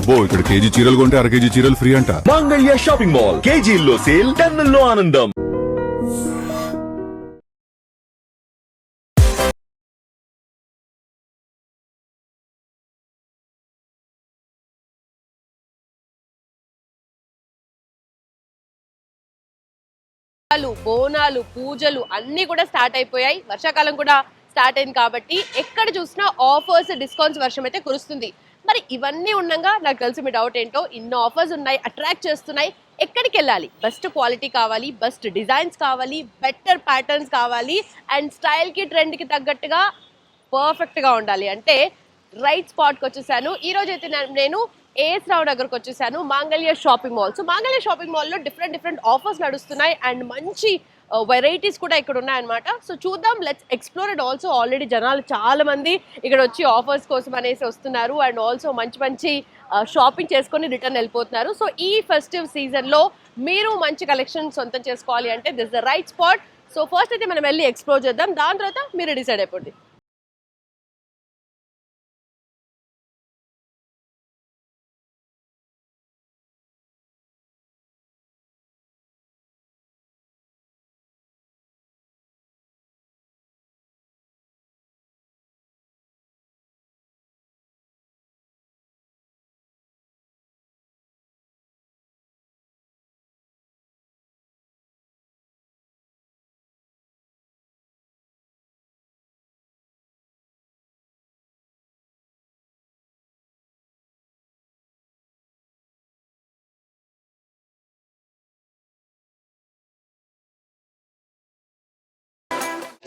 ఇక్కడ కేజీ చీరలు కొంటే అర కేజీ చీరలు ఫ్రీ అంట. మంగళ్య షాపింగ్ మాల్, కేజీల్లో సేల్, టన్నుల్లో ఆనందం. బోనాలు, పూజలు అన్ని కూడా స్టార్ట్ అయిపోయాయి. వర్షాకాలం కూడా స్టార్ట్ అయింది కాబట్టి ఎక్కడ చూసినా ఆఫర్స్, డిస్కౌంట్స్ వర్షం అయితే కురుస్తుంది. మరి ఇవన్నీ ఉండగా నాకు తెలిసి మీ డౌట్ ఏంటో, ఇన్ని ఆఫర్స్ ఉన్నాయి, అట్రాక్ట్ చేస్తున్నాయి, ఎక్కడికి వెళ్ళాలి? బెస్ట్ క్వాలిటీ కావాలి, బెస్ట్ డిజైన్స్ కావాలి, బెటర్ ప్యాటర్న్స్ కావాలి, అండ్ స్టైల్కి, ట్రెండ్కి తగ్గట్టుగా పర్ఫెక్ట్గా ఉండాలి అంటే రైట్ స్పాట్కి వచ్చేసాను. ఈ రోజు అయితే నేను ఏఎస్ రావు నగర్కి వచ్చేసాను, మాంగళ్య షాపింగ్ మాల్. సో మాంగళ్య షాపింగ్ మాల్లో డిఫరెంట్ ఆఫర్స్ నడుస్తున్నాయి అండ్ మంచి వెరైటీస్ కూడా ఇక్కడ ఉన్నాయన్నమాట. సో చూద్దాం, let's explore it also. Already జనాలు చాలా మంది ఇక్కడ వచ్చి ఆఫర్స్ కోసం అనేసి వస్తున్నారు అండ్ ఆల్సో మంచి షాపింగ్ చేసుకొని రిటర్న్ వెళ్ళిపోతున్నారు. సో ఈ ఫెస్టివ్ సీజన్లో మీరు మంచి కలెక్షన్ సొంతం చేసుకోవాలి అంటే this the right spot. So first అయితే మనం వెళ్ళి ఎక్స్ప్లోర్ చేద్దాం, దాని తర్వాత మీరు డిసైడ్ అయిపోండి.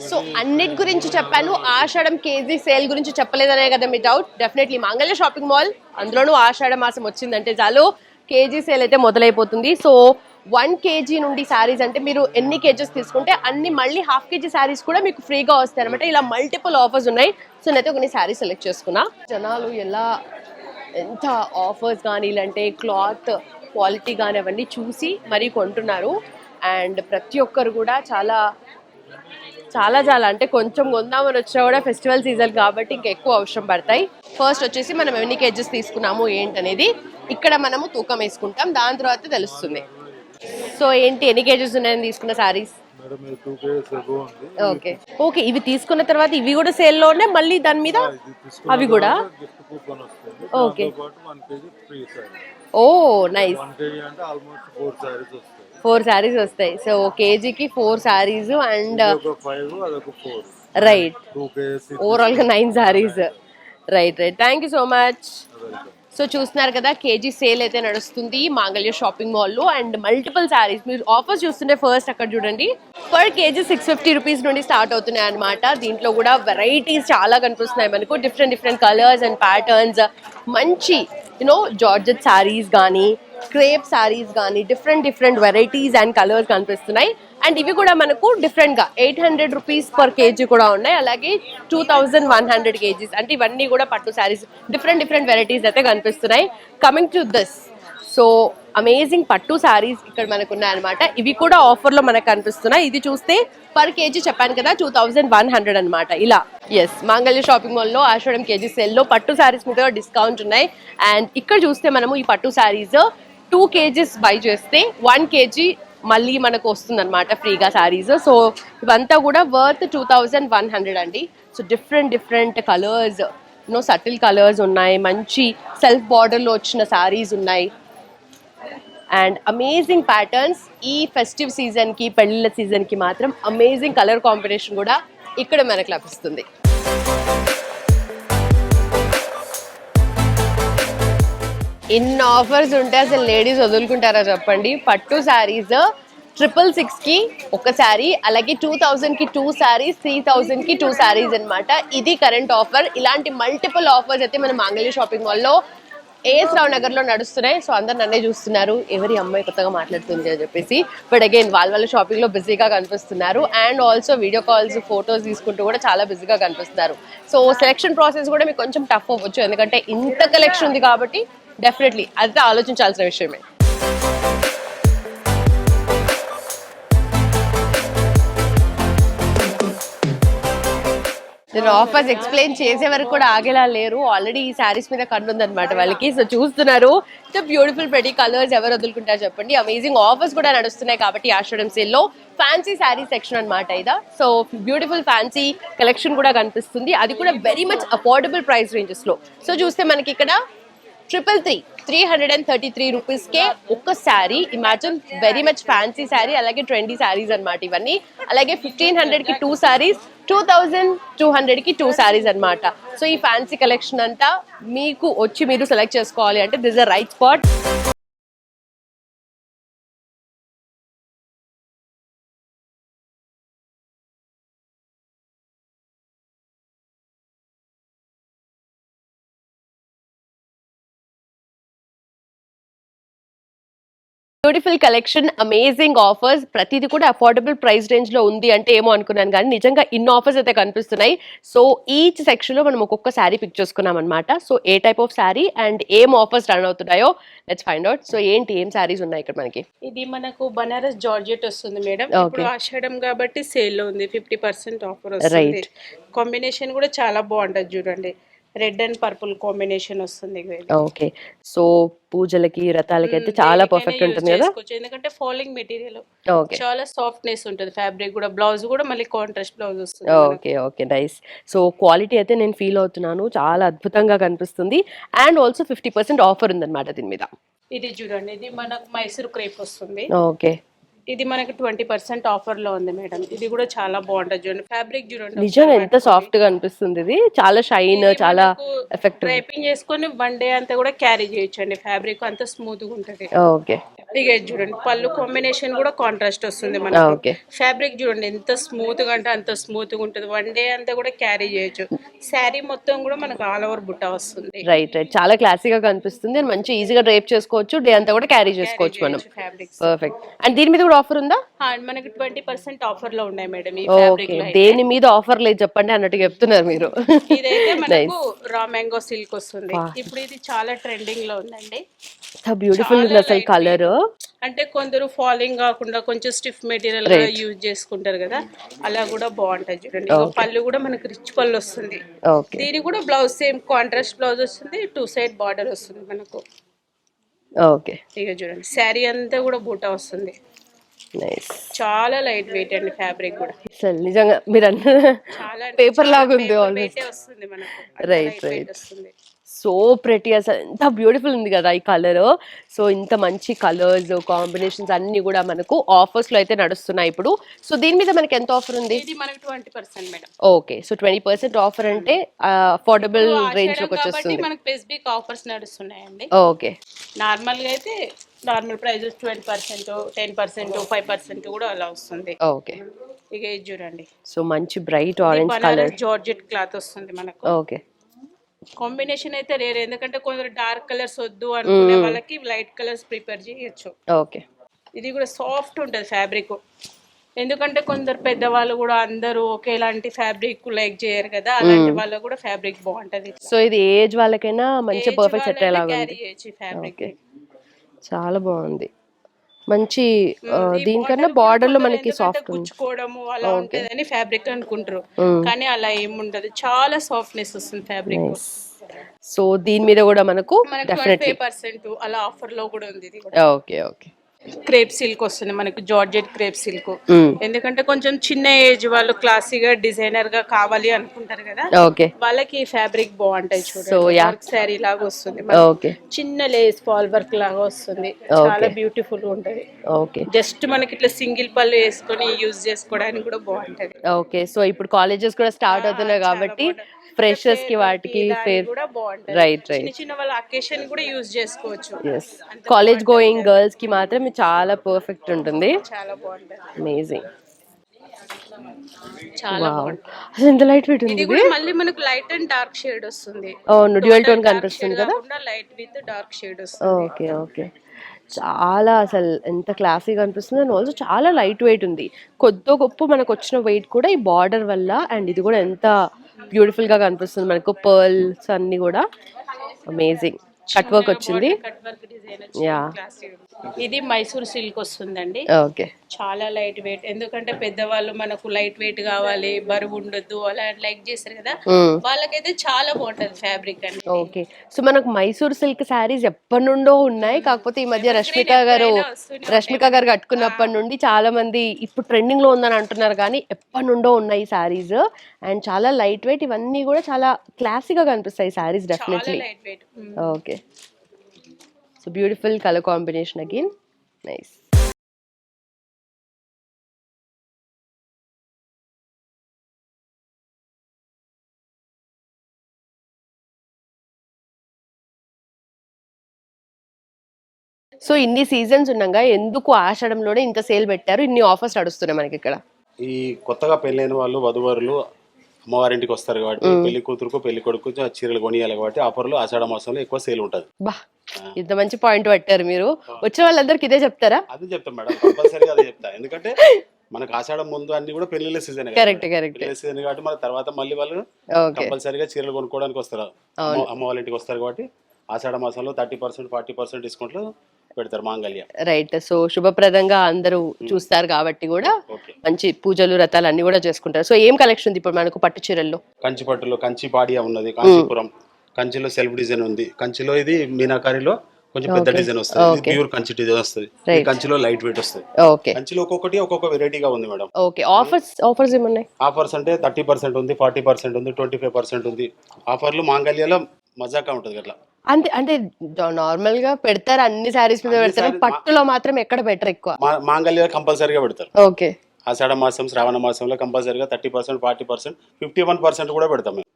సో అన్నిటి గురించి చెప్పాను, ఆషాఢం కేజీ సేల్ గురించి చెప్పలేదనే కదా మీ డౌట్. డెఫినెట్లీ మాంగళ్య షాపింగ్ మాల్, అందులోనూ ఆషాఢ మాసం వచ్చిందంటే చాలు కేజీ సేల్ అయితే మొదలైపోతుంది. సో 1 kg నుండి శారీస్ అంటే మీరు ఎన్ని కేజెస్ తీసుకుంటే అన్ని మళ్ళీ ½ kg శారీస్ కూడా మీకు ఫ్రీగా వస్తాయి అనమాట. ఇలా మల్టిపుల్ ఆఫర్స్ ఉన్నాయి. సో నేనైతే కొన్ని శారీస్ సెలెక్ట్ చేసుకున్నా. జనాలు ఎంత ఆఫర్స్ కానీ ఇలాంటి క్లాత్ క్వాలిటీ కానీ అవన్నీ చూసి మరీ కొంటున్నారు. అండ్ ప్రతి ఒక్కరు కూడా చాలా అంటే కొంచెం కొందామని వచ్చినా కూడా ఫెస్టివల్ సీజన్ కాబట్టి ఇంకా ఎక్కువ అవసరం పడతాయి. ఫస్ట్ వచ్చేసి మనం ఎన్ని కేజెస్ తీసుకున్నాము ఏంటనేది ఇక్కడ మనము తూకం వేసుకుంటాం, దాని తర్వాత తెలుస్తుంది. సో ఏంటి, ఎన్ని కేజెస్ ఉన్నాయని తీసుకున్న సారీస్? ఓకే ఇవి తీసుకున్న తర్వాత ఇవి కూడా సేల్ లో ఉన్నాయి, మళ్ళీ దాని మీద అవి కూడా. ఓకే, ఓ నైస్, 4 శారీస్ వస్తాయి. సో కేజీకి 4 శారీస్ అండ్ రైట్, ఓవరాల్ గా 9 saris. Right thank you so much. So చూస్తున్నారు కదా, కేజీ సేల్ అయితే నడుస్తుంది మాంగళ్య షాపింగ్ మాల్లో అండ్ మల్టిపుల్ శారీస్. మీరు ఆఫర్స్ చూస్తుంటే ఫస్ట్ అక్కడ చూడండి, పర్ కేజీ 650 రూపీస్ నుండి స్టార్ట్ అవుతున్నాయి అనమాట. దీంట్లో కూడా వెరైటీస్ చాలా కనిపిస్తున్నాయి మనకు, డిఫరెంట్ కలర్స్ అండ్ ప్యాటర్న్స్. మంచి జార్జెట్ శారీస్ కానీ, క్రేప్ శారీస్ కానీ, డిఫరెంట్ వెరైటీస్ అండ్ కలర్స్ కనిపిస్తున్నాయి. అండ్ ఇవి కూడా మనకు డిఫరెంట్ గా 800 రూపీస్ పర్ కేజీ కూడా ఉన్నాయి, అలాగే 2100 కేజీస్. అంటే ఇవన్నీ కూడా పట్టు శారీస్, డిఫరెంట్ వెరైటీస్ అయితే కనిపిస్తున్నాయి. Coming to this, so amazing పట్టు శారీస్ ఇక్కడ మనకు ఉన్నాయన్నమాట. ఇవి కూడా ఆఫర్ లో మనకు కనిపిస్తున్నాయి. ఇది చూస్తే పర్ కేజీ చెప్పాను కదా 2100 అనమాట. ఇలా ఎస్, మాంగళ్య షాపింగ్ మాల్ లో ఆషాఢం కేజీ సేల్ లో పట్టు శారీస్ మీద డిస్కౌంట్ ఉన్నాయి. అండ్ ఇక్కడ చూస్తే మనము ఈ పట్టు శారీస్ 2 kgs బై చేస్తే 1 kg మళ్ళీ మనకు వస్తుంది అనమాట ఫ్రీగా శారీస్. సో ఇవంతా కూడా వర్త్ 2100 అండి. So different colours, subtle colours ఉన్నాయి, మంచి సెల్ఫ్ బార్డర్లో వచ్చిన శారీస్ ఉన్నాయి అండ్ అమేజింగ్ ప్యాటర్న్స్. ఈ ఫెస్టివ్ సీజన్కి, పెళ్ళిళ్ళ సీజన్కి మాత్రం అమేజింగ్ కలర్ కాంబినేషన్ కూడా ఇక్కడ మనకు లభిస్తుంది. ఇన్ని ఆఫర్స్ ఉంటే అసలు లేడీస్ వదులుకుంటారా చెప్పండి. పట్టు శారీస్ 666 కి ఒక శారీ, అలాగే 2000 కి 2 శారీస్, 3000 కి 2 శారీస్ అనమాట. ఇది కరెంట్ ఆఫర్. ఇలాంటి మల్టిపుల్ ఆఫర్స్ అయితే మన మాంగళ్య షాపింగ్ మాల్లో ఏఎస్ రావు నగర్ లో నడుస్తున్నాయి. సో అందరు నన్నే చూస్తున్నారు, ఎవరి అమ్మాయి కొత్తగా మాట్లాడుతుంది అని చెప్పేసి. బట్ అగైన్ వాళ్ళ షాపింగ్ లో బిజీగా కనిపిస్తున్నారు and also video calls, photos తీసుకుంటూ కూడా చాలా బిజీగా కనిపిస్తున్నారు. సో సెలెక్షన్ ప్రాసెస్ కూడా మీకు కొంచెం టఫ్ అవ్వచ్చు, ఎందుకంటే ఇంత కలెక్షన్ ఉంది కాబట్టి. డెఫినెట్లీ అదే ఆలోచించాల్సిన విషయమే. నేను ఆఫర్స్ ఎక్స్ప్లెయిన్ చేసే వరకు కూడా ఆగేలా లేరు. ఆల్రెడీ ఈ శారీస్ మీద కన్నుందనమాట వాళ్ళకి. సో చూస్తున్నారు, సో బ్యూటిఫుల్ ప్రెటీ కలర్స్ ఎవరు వదులుకుంటారు చెప్పండి. అమేజింగ్ ఆఫర్స్ కూడా నడుస్తున్నాయి కాబట్టి ఆషాఢం సేల్ లో ఫ్యాన్సీ శారీ సెక్షన్ అనమాట ఇదా. సో బ్యూటిఫుల్ ఫ్యాన్సీ కలెక్షన్ కూడా కనిపిస్తుంది, అది కూడా very much affordable price ranges లో. సో చూస్తే మనకి ఇక్కడ 333 రూపీస్కే ఒక్క sari. Imagine, very much fancy sari, అలాగే ట్రెండీ శారీస్ అనమాట ఇవన్నీ. అలాగే 1500కి 2 శారీస్, 2200కి 2 శారీస్ అనమాట. సో ఈ ఫ్యాన్సీ కలెక్షన్ అంతా మీకు వచ్చి మీరు సెలెక్ట్ చేసుకోవాలి అంటే this is the right spot. Beautiful collection, amazing offers, ప్రతిదీ కూడా అఫోర్డబుల్ ప్రైస్ రేంజ్ లో ఉంది అంటే ఏమో అనుకున్నాను, కానీ నిజంగా ఇన్ని ఆఫర్స్ అయితే కనిపిస్తున్నాయి. సో ఈచ్ సెక్షన్ లో మనం ఒక్కొక్క శారీ పిక్ చేసుకున్నాం అనమాట. సో ఏ టైప్ ఆఫ్ శారీ అండ్ ఏం ఆఫర్స్ రన్ అవుతున్నాయో లెట్స్ ఫైండ్ అవుట్. సో ఏం శారీస్ ఉన్నాయి ఇక్కడ మనకి? ఇది మనకు బనారస్ జార్జెట్ వస్తుంది మేడం. ఇప్పుడు ఆషాఢం కాబట్టి సేల్ లో ఉంది, 50% ఆఫర్ వస్తుంది. కాంబినేషన్ కూడా చాలా బాగుంటది చూడండి, రెడ్ అండ్ పర్పుల్ కాంబినేషన్ వస్తుంది. ఓకే, సో పూజలకి వ్రతాలకి అయితే చాలా పర్ఫెక్ట్ ఉంటుంది కదా, ఎందుకంటే ఫాలింగ్ మెటీరియల్ చాలా సాఫ్ట్నెస్ ఉంటుంది. ఫ్యాబ్రిక్ కూడా, బ్లౌజ్ కూడా మళ్ళీ కాంట్రాస్ట్ బ్లౌజ్ వస్తుంది. Okay nice. సో క్వాలిటీ అయితే నేను ఫీల్ అవుతున్నాను, చాలా అద్భుతంగా కనిపిస్తుంది. అండ్ ఆల్సో 50% ఆఫర్ ఉందన్నమాట దీని మీద. ఇది చూడండి, ఇది మనకు మైసూర్ క్రేప్ వస్తుంది. ఓకే, ఇది మనకి 20% ఆఫర్ లో ఉంది మేడం. ఇది కూడా చాలా బాగుంటది చూడండి, ఫ్యాబ్రిక్ చూడండి నిజంగా ఎంత సాఫ్ట్ గా అనిపిస్తుంది. ఇది చాలా షైన్, చాలా ఎఫెక్టివ్. డ్రైపింగ్ చేసుకొని 1 డే అంతా కూడా క్యారీ చేయొచ్చు అండి, ఫ్యాబ్రిక్ అంతా స్మూత్ గా ఉంటది. ఓకే, ఇక చూడండి పళ్ళు కాంబినేషన్ కూడా కాంట్రాస్ట్ వస్తుంది మనకి. ఫ్యాబ్రిక్ చూడండి ఎంత స్మూత్ గా అంటే అంత స్మూత్ గా ఉంటుంది, 1 డే అంతా కూడా క్యారీ చేయొచ్చు. శారీ మొత్తం కూడా మనకు ఆల్ ఓవర్ బుట్ట వస్తుంది. రైట్, చాలా క్లాసీగా కనిపిస్తుంది, మంచి ఈజీగా డ్రైప్ చేసుకోవచ్చు, డే అంతా కూడా క్యారీ చేసుకోవచ్చు మనం. పర్ఫెక్ట్. అండ్ దీని మీద కూడా ఆఫర్ ఉందా? మనకి 20% ఆఫర్ లో ఉన్నాయి మేడం ఈ ఓకే, ఫ్యాబ్రిక్ లో. దేని మీద ఆఫర్ లేదు చెప్పండి అన్నట్టు చెప్తున్నారు మీరు. ఇదైతే మనకు రా మ్యాంగో సిల్క్ వస్తుంది. ఇప్పుడు ఇది చాలా ట్రెండింగ్ లో ఉందండి, బ్యూటిఫుల్ ఉంది అసలు కలర్. అంటే కొందరు ఫాలింగ్ కాకుండా కొంచెం స్టిఫ్ మెటీరియల్ గా యూజ్ చేసుకుంటారు కదా, అలా కూడా బాగుంటది చూడండి. పళ్ళు కూడా మనకి రిచ్ పళ్ళు వస్తుంది. దీని కూడా బ్లౌజ్ సేమ్ కాంట్రాస్ట్ బ్లౌజ్ వస్తుంది, 2 సైడ్ బార్డర్ వస్తుంది మనకు. ఓకే, ఇక చూడండి శారీ అంతా కూడా బూటా వస్తుంది. చాలా లైట్ వెయిట్ అండి ఫ్యాబ్రిక్ కూడా. అసలు నిజంగా మీరు అన్న చాలా పేపర్ లాగా ఉంది ఆల్మోస్ట్. వస్తుంది మనకు. రైట్ వస్తుంది. సో ప్రెటీ, అసలు ఎంత బ్యూటిఫుల్ ఉంది కదా ఈ కలర్. సో ఇంత మంచి కలర్స్ కాంబినేషన్స్ అన్ని కూడా మనకు ఆఫర్స్ లో అయితే నడుస్తున్నాయి ఇప్పుడు. సో దీని మీద మనకి ఎంత ఆఫర్ ఉంది? ఇది మనకి 20% మేడం. ఓకే, సో 20% ఆఫర్ అంటే అఫోర్డబుల్ రేంజ్ లోకి వచ్చేస్తుంది. మనకి స్పెసిఫిక్ ఆఫర్స్ నడుస్తున్నాయండి. ఓకే, నార్మల్ గా అయితే నార్మల్ ప్రైజెస్ 20%, 10%, 5% కూడా అలా వస్తుంది. ఓకే, ఇక ఇది చూడండి, సో మంచి bright orange colour georgette cloth వస్తుంది మనకు. ఓకే, కాంబినేషన్ అయితే రేర్, ఎందుకంటే కొందరు డార్క్ కలర్స్ వద్దు అనుకునే వాళ్ళకి లైట్ కలర్స్ ప్రిపేర్ చేయొచ్చు. ఓకే, ఇది కూడా సాఫ్ట్ ఉంటుంది ఫ్యాబ్రిక్, ఎందుకంటే కొందరు పెద్దవాళ్ళు కూడా అందరూ ఒకేలాంటి ఫ్యాబ్రిక్ లైక్ చేయరు కదా, అలాంటి వాళ్ళకు కూడా ఫ్యాబ్రిక్ బాగుంటది. సో ఇది ఏజ్ వాళ్ళకైనా మంచి పర్ఫెక్ట్ సెట్ అయ్యేలాగా ఉంది. ఫ్యాబ్రిక్ చాలా బాగుంది, మంచి దీనికన్నా బార్డర్ లో మనకి సాఫ్ట్ గుచ్చుకోవడము అలా ఉంటదని ఫ్యాబ్రిక్ అనుకుంటారు, కానీ అలా ఏముండదు, చాలా సాఫ్ట్నెస్ వస్తుంది ఫ్యాబ్రిక్. సో దీని మీద కూడా మనకు డెఫినెట్లీ 20% అలా ఆఫర్ లో కూడా ఉంది. ఓకే ఓకే, క్రేప్ సిల్క్ వస్తుంది మనకు, జార్జెట్ క్రేప్ సిల్క్. ఎందుకంటే కొంచెం చిన్న ఏజ్ వాళ్ళు క్లాసీగా డిజైనర్ గా కావాలి అనుకుంటారు కదా, వాళ్ళకి ఫ్యాబ్రిక్ బాగుంటాయి చూడండి. వర్క్ శారీ లాగా వస్తుంది, చిన్న లేస్ ఫాల్ వర్క్ లాగా వస్తుంది, చాలా బ్యూటిఫుల్ ఉంటది. జస్ట్ మనకి ఇట్లా సింగిల్ పళ్ళు వేసుకొని యూజ్ చేసుకోవడానికి కూడా బాగుంటది. ఓకే, సో ఇప్పుడు కాలేజెస్ కూడా స్టార్ట్ అవుతున్నాయి కాబట్టి ఫ్రెషర్స్ కి వాటికి కూడా బాగుంటది. రైట్, చిన్న వాళ్ళ అకేషన్ కూడా యూజ్ చేసుకోవచ్చు. కాలేజ్ గోయింగ్ గర్ల్స్ కి మాత్రం చాలా పర్ఫెక్ట్ ఉంటుంది, చాలా బాగుంటది, అమేజింగ్. చాలా బాగుంటుంది. అసలు ఎంత లైట్ వెయిట్ ఉంది. ఇది కూడా మళ్ళీ మనకు లైట్ అండ్ డార్క్ షేడ్ వస్తుంది. అవును, డ్యూయల్ టోన్ కనిపిస్తుంది కదా, లైట్ విత్ డార్క్ షేడ్ వస్తుంది. ఓకే ఓకే, చాలా అసలు ఎంత క్లాసీగా అనిపిస్తుంది. అండ్ ఆల్సో చాలా లైట్ వెయిట్ ఉంది, కొద్ది గొప్ప మనకు వచ్చిన వెయిట్ కూడా ఈ బార్డర్ వల్ల. అండ్ ఇది కూడా ఎంత బ్యూటిఫుల్ గా కనిపిస్తుంది మనకు, పర్ల్స్ అన్ని కూడా అమేజింగ్. కట్ వర్క్ వచ్చింది. కట్ వర్క్ డిజైన్ యా, ఇది మైసూర్ సిల్క్ వస్తుందండి. ఓకే చాలా లైట్ వెయిట్, ఎందుకంటే పెద్దవాళ్ళు మనకు లైట్ వెయిట్ కావాలి, బరువు ఉండొద్దు అలా లైక్ చేస్తారు కదా, వాళ్ళకైతే చాలా బాగుంటది ఫ్యాబ్రిక్ అండి. ఓకే సో మనకు మైసూర్ సిల్క్ శారీస్ ఎప్పటి నుండో ఉన్నాయి, కాకపోతే ఈ మధ్య రష్మిక గారు కట్టుకున్నప్పటి నుండి చాలా మంది ఇప్పుడు ట్రెండింగ్ లో ఉందని అంటున్నారు, కానీ ఎప్పటి నుండో ఉన్నాయి శారీస్ అండ్ చాలా లైట్ వెయిట్, ఇవన్నీ కూడా చాలా క్లాసీగా కనిపిస్తాయి saris definitely. Light weight. Okay so beautiful colour combination again, nice. So ఇన్ని సీజన్స్ ఉండగా ఎందుకు ఆషాఢంలోనే ఇంత సేల్ పెట్టారు, ఇన్ని ఆఫర్స్ నడుస్తున్నాయి మనకి ఇక్కడ? ఈ కొత్తగా పెళ్ళైన వాళ్ళు వధువరులు అమ్మవారింటికి వస్తారు కాబట్టి పెళ్లి కూతురుకు పెళ్లి కొడుకు చీరలు కొనియాలి కాబట్టి ఆఫర్లు ఆషాఢ మాసంలో ఎక్కువ సేల్ ఉంటది. బా ఇంత మంచి పాయింట్ పట్టారు మీరు. వచ్చిన వాళ్ళందరికీ ఇదే చెప్తారా? అదే చెప్తాం మేడం, కంపల్సరీగా అదే చెప్తా. ఎందుకంటే మనకు ఆషాఢం ముందు అన్ని కూడా పెళ్లిళ్ళ సీజన్, కరెక్ట్ పెళ్లిళ్ళ సీజన్ కాబట్టి మన తర్వాత మళ్ళీ వాళ్ళు కంపల్సరీగా చీరలు కొనుక్కోవడానికి వస్తారు, అమ్మ వాళ్ళ ఇంటికి వస్తారు కాబట్టి ఆషాఢ మాసంలో 30% 40% డిస్కౌంట్ లో పెడతారు మాంగళ్య. రైట్. సో శుభప్రదంగా అందరూ చూస్తారు కాబట్టి కూడా మంచి పూజలు రథాలు అన్ని కూడా చేసుకుంటారు. సో ఏం కలెక్షన్ ఉంది ఇప్పుడు మనకు పట్టు చీరల్లో? కంచి పట్టులో కంచి పాడియా ఉన్నది, కాంచీపురం కంచిలో సెల్ఫ్ డిజైన్ ఉంది, కంచిలో ఇది మీనాకారిలో కొంచెం పెద్ద డిజైన్ వస్తుంది, ప్యూర్ కంచి డిజైన్ వస్తుంది, కంచిలో లైట్ వెయిట్ వస్తుంది. కంచిలో ఒక్కొక్కటి ఒక్కొక్క వెరైటీగా ఉంది మేడం. ఓకే ఆఫర్స్ ఏమున్నాయి? ఆఫర్స్ అంటే 30% ఉంది, 40% ఉంది, 25% ఉంది. ఆఫర్లు మాంగళ్యలో మజాకా ఉంటుంది అట్లా. అంతే అంటే నార్మల్ గా పెడతారు, అన్ని సారీస్ మీద పెడతారు, పట్టులో మాత్రం ఎక్కడ బెటర్ ఎక్కువ? మాంగళ్య కంపల్సరీగా పెడతారు. ఓకే ఆషాఢ మాసం శ్రావణ మాసంలో కంపల్సరీగా 30%, 40%, 51% కూడా పెడతాం మేము.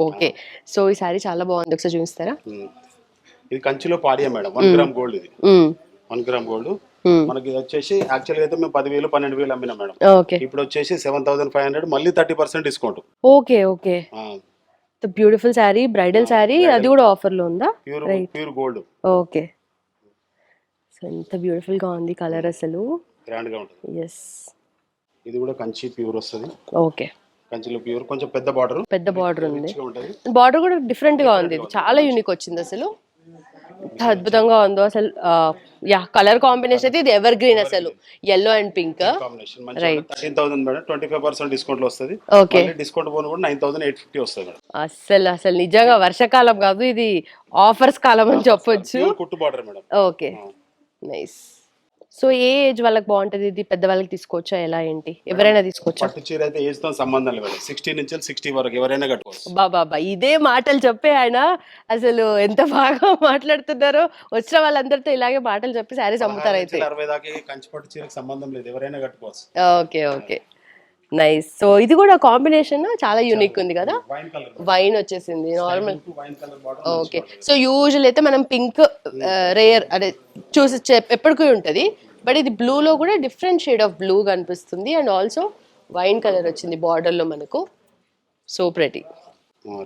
ఓకే సో ఈ సారీ చాలా బాగుంది, ఒకసారి చూపిస్తారా? ఇది కంచిలో పాడియా మేడం, 1 గ్రామ్ గోల్డ్. ఇది 1 గ్రామ్ గోల్డ్ మనకి ఇది వచ్చేసి యాక్చువల్గా అయితే మేము 10,000 12,000 అమ్మినా మేడం. ఇప్పుడు వచ్చేసి 7,500, మళ్ళీ 30% discount. Okay beautiful sari, bridal sari, అది కూడా ఆఫర్ లో ఉందా? Pure gold. ఓకే సో ఎంత బ్యూటిఫుల్ గా ఉంది కలర్, అసలు గ్రాండ్ గా ఉంటుంది. ఎస్ ఇది కూడా కంచి ప్యూర్ వస్తుంది. ఓకే కంచిలో ప్యూర్, కొంచెం పెద్ద బార్డర్ ఉంది, బార్డర్ కూడా డిఫరెంట్ గా ఉంది, ఇది చాలా యూనిక్ వచ్చింది అసలు, ఎంత అద్భుతంగా ఉందో అసలు. కలర్ కాంబినేషన్ అయితే ఇది ఎవర్ గ్రీన్, అసలు yellow and pink. Right. 13,000 madam, 25% discount లో వస్తుంది. ఓకే డిస్కౌంట్ పోను కూడా 9,850 వస్తుంది. అసలు నిజంగా వర్షాకాలం కాదు, ఇది ఆఫర్స్ కాలం అని చెప్పొచ్చు. కుట్టు border madam. Okay nice. So ఏ ఏజ్ వాళ్ళకి బాగుంటది ఇది? పెద్దవాళ్ళకి తీసుకోవచ్చా, ఎలా ఏంటి? ఎవరైనా తీసుకోవచ్చా? పట్టు చీర అయితే ఏజ్ తో సంబంధం లేదు, 60 నుంచి 60 వరకు ఎవరైనా కట్టుకోవచ్చు. బాబా ఇదే మాటలు చెప్పే ఆయన అసలు ఎంత బాగా మాట్లాడుతున్నారో. వచ్చిన వాళ్ళందరితో ఇలాగే మాటలు చెప్పి శారీస్ అమ్ముతారు. అయితే 60 దాకా కంచి పట్టు చీరకు సంబంధం లేదు, ఎవరైనా కట్టుకోవచ్చు. Okay nice. సో ఇది కూడా కాంబినేషన్ చాలా యూనిక్ ఉంది కదా, వైన్ వచ్చేసింది నార్మల్. ఓకే సో యూజువల్ అయితే మనం పింక్ రేర్ అదే చూసి ఎప్పటికీ ఉంటుంది, బట్ ఇది బ్లూ లో కూడా డిఫరెంట్ షేడ్ ఆఫ్ బ్లూ కనిపిస్తుంది అండ్ ఆల్సో వైన్ కలర్ వచ్చింది బార్డర్ లో మనకు. So pretty.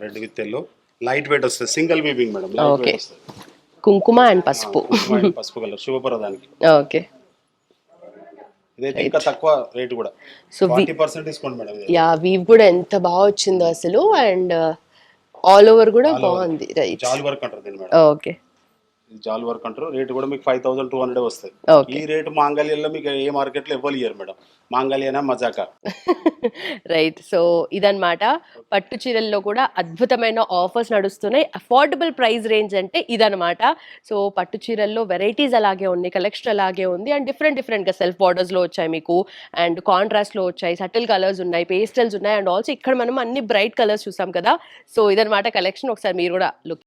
Red with yellow, light weight వస్తుంది, సింగిల్ వీవింగ్ మేడం. ఓకే కుంకుమ అండ్ పసుపు కలర్ శుభప్రదానికి. ఓకే ఇదైతే ఇంకా తక్కువ రేట్ కూడా, సో 40% డిస్కౌంట్ మేడం. వీవ్ కూడా ఎంత బాగా వచ్చిందో అసలు, అండ్ ఆల్ ఓవర్ కూడా బాగుంది. రైట్. జాల్ వర్క్ అంటారు దీన్ని మేడం. ఓకే జాల్ వర్క్ అంటారు. రేట్ కూడా మీకు 5,200 వస్తుంది. ఈ రేటు మాంగళ్యంలో మీకు ఏ మార్కెట్ లో ఇవ్వాలి ఇయ్యారు మేడం, మాంగళ్యనా మజాకా. రైట్. సో ఇదన్నమాట, పట్టు చీరల్లో కూడా అద్భుతమైన ఆఫర్స్ నడుస్తున్నాయి. అఫోర్డబుల్ ప్రైస్ రేంజ్ అంటే ఇదన్నమాట. సో పట్టు చీరల్లో వెరైటీస్ అలాగే ఉన్నాయి, కలెక్షన్ అలాగే ఉంది, అండ్ డిఫరెంట్గా సెల్ఫ్ బార్డర్స్లో వచ్చాయి మీకు, అండ్ కాంట్రాస్ట్లో వచ్చాయి, సటిల్ కలర్స్ ఉన్నాయి, పేస్టల్స్ ఉన్నాయి, అండ్ ఆల్సో ఇక్కడ మనం అన్ని బ్రైట్ కలర్స్ చూసాం కదా. సో ఇదన్నమాట కలెక్షన్, ఒకసారి మీరు కూడా లుక్.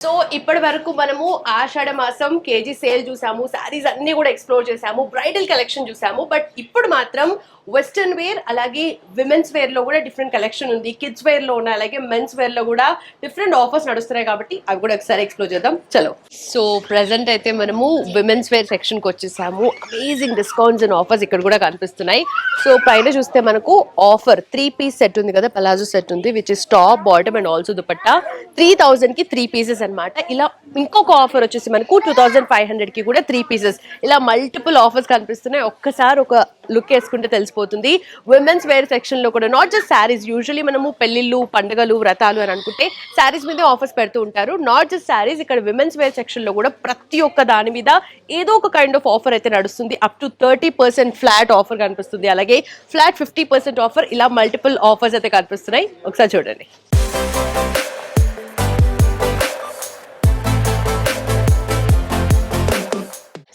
సో ఇప్పటి వరకు మనము ఆషాఢ మాసం కేజీ సేల్ చూసాము, శారీస్ అన్ని కూడా ఎక్స్ప్లోర్ చేసాము, బ్రైడల్ కలెక్షన్ చూసాము. బట్ ఇప్పుడు మాత్రం వెస్టర్న్ వేర్ అలాగే విమెన్స్ వేర్ లో కూడా డిఫరెంట్ కలెక్షన్ ఉంది, కిడ్స్ వేర్ లో ఉన్నాయి, అలాగే మెన్స్ వేర్ లో కూడా డిఫరెంట్ ఆఫర్స్ నడుస్తున్నాయి కాబట్టి అవి కూడా ఒకసారి ఎక్స్ప్లోర్ చేద్దాం. చలో. సో ప్రెసెంట్ అయితే మనము విమెన్స్ వేర్ సెక్షన్ కి వచ్చేసాము. అమేజింగ్ డిస్కౌంట్స్ అండ్ ఆఫర్స్ ఇక్కడ కూడా కనిపిస్తున్నాయి. సో పైన చూస్తే మనకు ఆఫర్ 3-piece సెట్ ఉంది కదా, పలాజో సెట్ ఉంది, which is top bottom and also dupatta. 3,000 కి 3 pieces అనమాట. ఇలా ఇంకొక ఆఫర్ వచ్చేసి మనకు 2500 కి కూడా 3 పీసెస్. ఇలా మల్టిపుల్ ఆఫర్స్ కనిపిస్తున్నాయి. ఒక్కసారి ఒక లుక్ వేసుకుంటే తెలిసిపోతుంది. విమెన్స్ వేర్ సెక్షన్ లో కూడా నాట్ జస్ట్ శారీస్, యూజువల్లీ మనము పెళ్లిళ్ళు, పండుగలు, వ్రతాలు అని అనుకుంటే శారీస్ మీదే ఆఫర్స్ పెడుతూ ఉంటారు. నాట్ జస్ట్ శారీస్, ఇక్కడ విమెన్స్ వేర్ సెక్షన్ లో కూడా ప్రతి ఒక్క దాని మీద ఏదో ఒక కైండ్ ఆఫ్ ఆఫర్ అయితే నడుస్తుంది. అప్ టు 30% ఫ్లాట్ ఆఫర్ కనిపిస్తుంది, అలాగే ఫ్లాట్ 50% ఆఫర్. ఇలా మల్టిపుల్ ఆఫర్స్ అయితే కనిపిస్తున్నాయి. ఒకసారి చూడండి.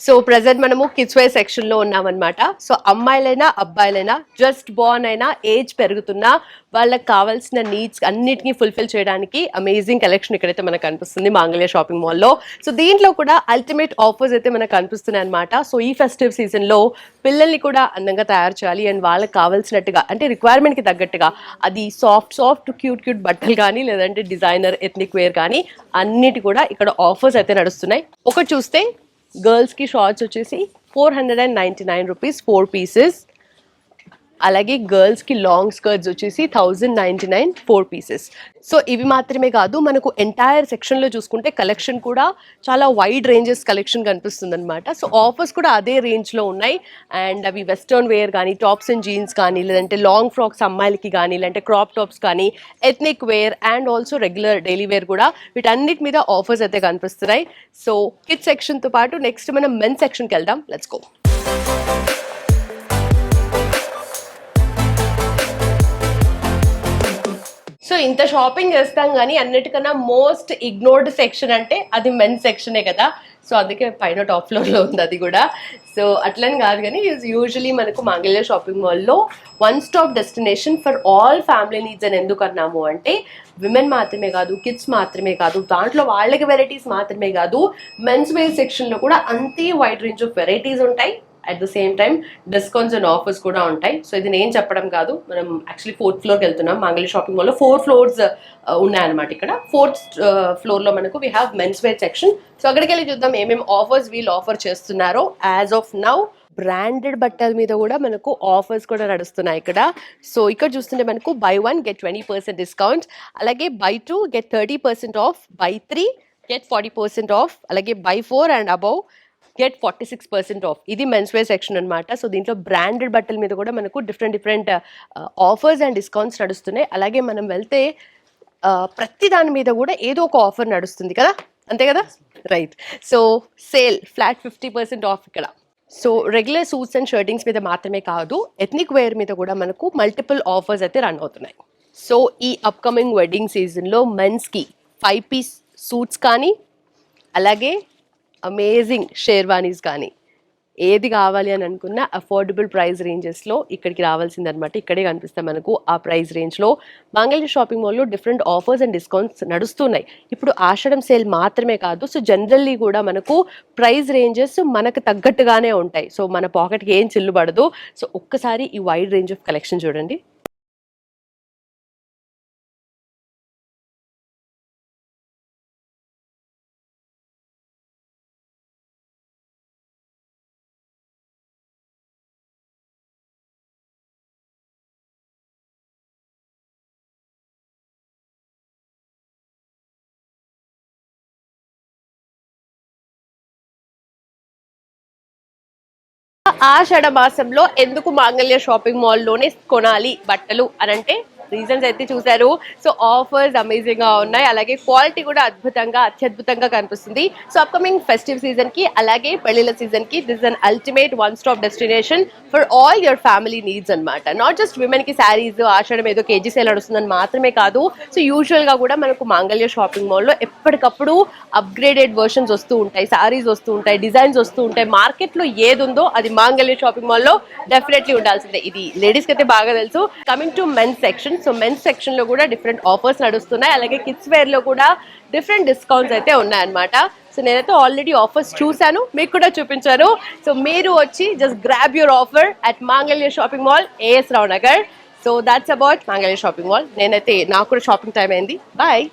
సో ప్రెసెంట్ మనము కిడ్స్ వేర్ సెక్షన్ లో ఉన్నామన్నమాట. సో అమ్మాయిలైనా అబ్బాయిలైనా, జస్ట్ బోర్న్ అయినా, ఏజ్ పెరుగుతున్నా, వాళ్ళకి కావాల్సిన నీడ్స్ అన్నిటినీ ఫుల్ఫిల్ చేయడానికి అమేజింగ్ కలెక్షన్ ఇక్కడైతే మనకు కనిపిస్తుంది మాంగళ్య షాపింగ్ మాల్లో. సో దీంట్లో కూడా అల్టిమేట్ ఆఫర్స్ అయితే మనకు కనిపిస్తున్నాయి అనమాట. సో ఈ ఫెస్టివ్ సీజన్ లో పిల్లల్ని కూడా అందంగా తయారు చేయాలి అండ్ వాళ్ళకి కావాల్సినట్టుగా అంటే రిక్వైర్మెంట్ కి తగ్గట్టుగా అది సాఫ్ట్ క్యూట్ బట్టలు కానీ, లేదంటే డిజైనర్ ఎథ్నిక్ వేర్ కానీ అన్నిటి కూడా ఇక్కడ ఆఫర్స్ అయితే నడుస్తున్నాయి. ఒకటి చూస్తే గర్ల్స్ కి షార్ట్స్ వచ్చేసి 499 రూపీస్ 4 పీసెస్, అలాగే గర్ల్స్ కి లాంగ్ స్కర్ట్స్ వచ్చేసి 1099 4 పీసెస్. సో ఇవి మాత్రమే కాదు, మనకు ఎంటైర్ సెక్షన్ లో చూసుకుంటే కలెక్షన్ కూడా చాలా వైడ్ రేంజెస్ కలెక్షన్ కనిపిస్తుంది అనమాట. సో ఆఫర్స్ కూడా అదే రేంజ్ లో ఉన్నాయి. అండ్ అవి వెస్టర్న్ వేర్ కానీ, టాప్స్ అండ్ జీన్స్ కానీ, లేదంటే లాంగ్ ఫ్రాక్స్ అమ్మాయిలకి కానీ, లేదంటే క్రాప్ టాప్స్ కానీ, ethnic wear and also regular daily wear కూడా వీటన్నిటి మీద ఆఫర్స్ అయితే కనిపిస్తున్నాయి. సో కిడ్స్ సెక్షన్ తో పాటు నెక్స్ట్ మనం మెన్స్ సెక్షన్కి వెళ్దాం. Let's go. సో ఇంత షాపింగ్ చేస్తాం కానీ అన్నిటికన్నా మోస్ట్ ఇగ్నోర్డ్ సెక్షన్ అంటే అది మెన్స్ సెక్షనే కదా. సో అందుకే పైన టాప్ ఫ్లోర్లో ఉంది అది కూడా. సో అట్లని కాదు కానీ యూజువలీ మనకు మాంగళ్య షాపింగ్ మాల్లో one stop destination for all family needs అని ఎందుకు అన్నాము అంటే, విమెన్ మాత్రమే కాదు, కిడ్స్ మాత్రమే కాదు, దాంట్లో వాళ్ళకి వెరైటీస్ మాత్రమే కాదు, మెన్స్ వేర్ సెక్షన్లో కూడా అంతే వైడ్ రేంజ్ ఆఫ్ వెరైటీస్ ఉంటాయి. At the same time discounts and offers కూడా ఉంటాయి. సో ఇది నేను చెప్పడం కాదు, మనం యాక్చువల్లీ 4th ఫ్లోర్కి వెళ్తున్నాం. మాంగళ్య షాపింగ్ మాల్లో 4 ఫ్లోర్స్ ఉన్నాయన్నమాట. ఇక్కడ 4th ఫ్లోర్లో మనకు we have men's wear section. So అక్కడికి వెళ్ళి చూద్దాం ఏమేమి ఆఫర్స్ వీళ్ళు ఆఫర్ చేస్తున్నారో. యాజ్ ఆఫ్ నౌ బ్రాండెడ్ బట్టల మీద కూడా మనకు ఆఫర్స్ కూడా నడుస్తున్నాయి ఇక్కడ. సో ఇక్కడ చూస్తుంటే మనకు buy 1 get 20% డిస్కౌంట్, అలాగే buy 2 get 30% of, buy 3 get 40% of, అలాగే buy 4 and above get 46% of. ఇది మెన్స్ వేర్ సెక్షన్ అనమాట. సో దీంట్లో బ్రాండెడ్ బట్టల మీద కూడా మనకు డిఫరెంట్ ఆఫర్స్ అండ్ డిస్కౌంట్స్ నడుస్తున్నాయి. అలాగే మనం వెళ్తే ప్రతి దాని మీద కూడా ఏదో ఒక ఆఫర్ నడుస్తుంది కదా, అంతే కదా, right. So sale flat 50% off ఇక్కడ. So regular suits and shirtings మీద మాత్రమే కాదు, ఎథ్నిక్ వేర్ మీద కూడా మనకు మల్టిపుల్ ఆఫర్స్ అయితే రన్ అవుతున్నాయి. సో ఈ అప్కమింగ్ వెడ్డింగ్ సీజన్లో మెన్స్కి 5 పీస్ సూట్స్ కానీ, అలాగే అమేజింగ్ షేర్వానీస్ కానీ, ఏది కావాలి అని అనుకున్న అఫోర్డబుల్ ప్రైస్ రేంజెస్లో ఇక్కడికి రావాల్సిందనమాట. ఇక్కడే కనిపిస్తాయి మనకు ఆ ప్రైస్ రేంజ్లో. మాంగళ్య షాపింగ్ మాల్లో డిఫరెంట్ ఆఫర్స్ అండ్ డిస్కౌంట్స్ నడుస్తున్నాయి. ఇప్పుడు ఆషాఢం సేల్ మాత్రమే కాదు, సో జనరల్లీ కూడా మనకు ప్రైస్ రేంజెస్ మనకు తగ్గట్టుగానే ఉంటాయి. సో మన పాకెట్కి ఏం చిల్లుబడదు. సో ఒక్కసారి ఈ వైడ్ రేంజ్ ఆఫ్ కలెక్షన్ చూడండి. ఆషాఢ మాసంలో ఎందుకు మాంగళ్య షాపింగ్ మాల్లోనే కొనాలి బట్టలు అనంటే రీజన్స్ అయితే చూసారు. సో ఆఫర్స్ అమేజింగ్ గా ఉన్నాయి, అలాగే క్వాలిటీ కూడా అత్యద్భుతంగా కనిపిస్తుంది. సో అప్కమింగ్ ఫెస్టివ్ సీజన్ కి, అలాగే పెళ్లిళ్ళ సీజన్ కి this an ultimate one stop destination for all your family needs అనమాట. నాట్ జస్ట్ విమెన్ కి శారీస్ ఆషాఢం ఏదో కేజీ సేల్ నడుస్తుందని మాత్రమే కాదు, సో యూజువల్ గా కూడా మనకు మాంగళ్య షాపింగ్ మాల్ లో ఎప్పటికప్పుడు అప్గ్రేడెడ్ వర్షన్స్ వస్తూ ఉంటాయి, శారీస్ వస్తూ ఉంటాయి, డిజైన్స్ వస్తూ ఉంటాయి. మార్కెట్ లో ఏది ఉందో అది మాంగళ్య షాపింగ్ మాల్ లో డెఫినెట్లీ ఉండాల్సిందే. ఇది లేడీస్ కి అయితే బాగా తెలుసు. Coming to men's section, so men's section లో కూడా డిఫరెంట్ ఆఫర్స్ నడుస్తున్నాయి, అలాగే కిడ్స్ వేర్ లో కూడా డిఫరెంట్ డిస్కౌంట్స్ అయితే ఉన్నాయన్నమాట. సో నేనైతే ఆల్రెడీ ఆఫర్స్ చూసాను, మీకు కూడా చూపించాను. సో మీరు వచ్చి just grab your offer at Mangalya shopping mall, AS Rao Nagar. So that's about Mangalya shopping mall. నేనైతే నాకు కూడా షాపింగ్ టైం అయింది. బాయ్.